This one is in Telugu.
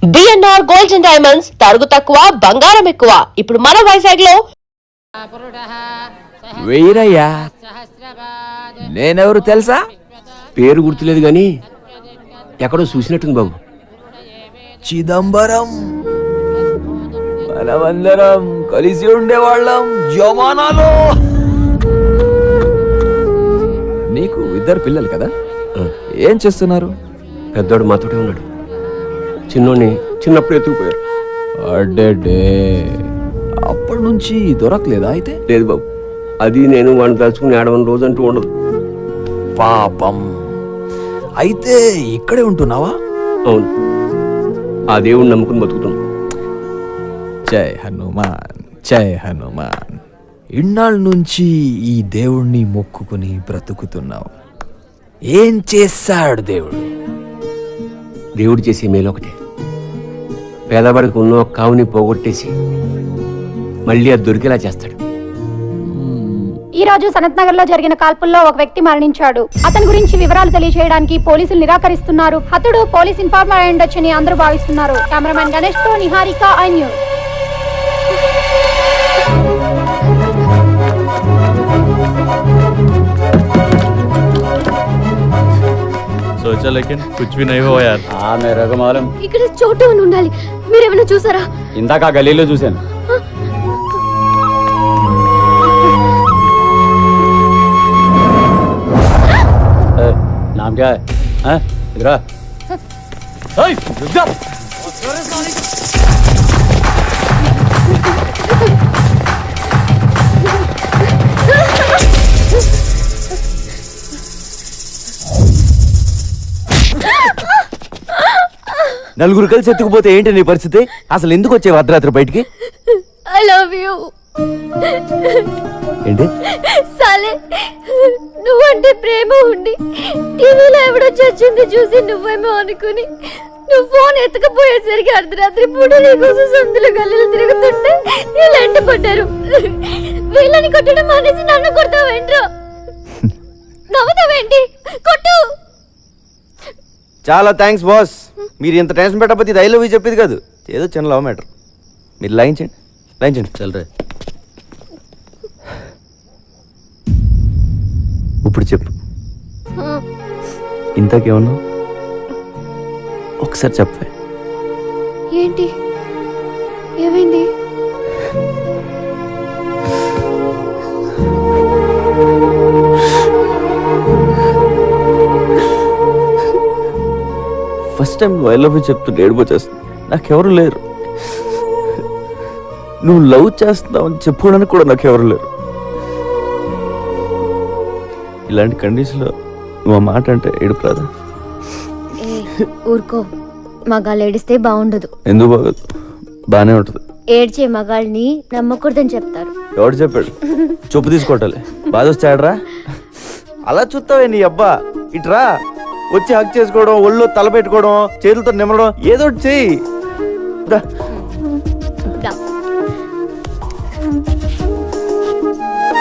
బిఎన్ఆర్ గోల్డ్ అండ్ డైమండ్స్ తరుగు తక్కువ బంగారం ఎక్కువ. ఇప్పుడు మన వైజాగ్ లో వెయ్యరయ్యా. నేనెవరు తెలుసా? పేరు గుర్తులేదు గాని ఎక్కడో చూసినట్టుంది బాబు. చిదంబరం. మనమందరం కలిసి ఉండేవాళ్ళం జమానాలో. నీకు ఇద్దరు పిల్లలు కదా, ఏం చేస్తున్నారు? పెద్దోడు మాతోటే ఉన్నాడు, చిన్నోడిని చిన్నప్పుడు ఎత్తుకుపోయారు. అడ్డే, అప్పటి నుంచి దొరకలేదా అయితే? లేదు బాబు, అది నేను వాడిని తలుచుకుని ఆడవని రోజు అంటూ ఉండదు. పాపం. అయితే ఇక్కడే ఉంటున్నావా? అవును, ఆ దేవుడిని నమ్ముకుని బతుకుతున్నాం. జై హనుమాన్, జై హనుమాన్. ఇన్నాళ్ళ నుంచి ఈ దేవుణ్ణి మొక్కుకుని బ్రతుకుతున్నావు. ఏం చేశాడు దేవుడు? దేవుడు చేసే మేలు ఒకటే, పేదవాడికి ఉన్న ఒక కావుని పోగొట్టేసి మళ్ళీ అది దొరికేలా చేస్తాడు. ఈ రోజు సనత్ నగర్ లో జరిగిన కాల్పుల్లో ఒక వ్యక్తి మరణించాడు. అతని గురించి వివరాలు తెలియజేయడానికి పోలీసులు నిరాకరిస్తున్నారు. హతుడు పోలీస్ ఇన్ఫార్మర్ అయి ఉండొచ్చని అందరూ భావిస్తున్నారు. కెమెరామెన్ గణేష్ తో నిహారిక, ఐ న్యూస్. सोचा लेकिन कुछ भी नहीं हुआ यार. हाँ मेरे को मालूम. ఇక్కడ చోటు అని ఉండాలి. మీరేమైనా చూసారా? ఇందాక గలీలో చూశాను. नाम क्या है? इधर आ. रुक जा. నలుగురు కలిసి ఎత్తుకుపోతే ఏంటి నీ పరిస్థితి? అసలు ఎందుకు వచ్చేవి అర్ధరాత్రి బయటికి? I love you. ఏంటి? సాలే, నువ్వంటే ప్రేమ ఉండి టీవీలో ఎవడో చచ్చింది చూసి నువ్వేమో అనుకుని నువ్వు ఫోన్ ఎత్తుకపోయేసరికి అర్ధరాత్రి పూట నీకోసం సందులు గల్లీలు తిరుగుతుంటే ఇలాంటి పడ్డారు. వీళ్ళని కొట్టడం మానేసి నన్ను కొడతావేంట్రా? నవ్వుతావేంటి? కొట్టు. చాలా థ్యాంక్స్ బాస్. మీరు ఇంత టెన్షన్ పెట్టకపోతే ఇది ఐ లవ్ యూ చెప్పేది కాదు. ఏదో చిన్న లవ్ మ్యాటర్. మీరు లాయించండి చల్లరే. ఇప్పుడు చెప్పు, ఇంతకేమన్నా ఒకసారి చెప్పే. ఏంటి ఏమైంది? ఫస్ట్ టైం నువ్వు ఐ లవ్ యూ చెప్తుంటే ఏడిపోచేస్తుంది. నాకెవరు లేరు. నువ్వు లవ్ చేస్తున్నావని చెప్పుకోవడానికి కూడా నాకెవరు లేరు. ఇలాంటి కండిషన్లో నువ్వు ఆ మాట అంటే ఏడుపు రాదా? ఊరుకో, మగాళ్ళు ఏడిస్తే బాగుండదు. ఎందుకు బాగోదు? బానే ఉంటుంది. ఏడ్చే మగాళ్ళని నమ్మకూడదని చెప్తారు. ఎవడు చెప్పాడు? చెప్పు తీసుకోవటాలి. బాధ వచ్చాడరా? అలా చూస్తావే నీ అబ్బా. ఇట్రా, వచ్చి హక్ చేసుకోవడం, ఒళ్ళో తల పెట్టుకోవడం, చేతులతో నిమ్మడం, ఏదో ఒకటి చెయ్యి.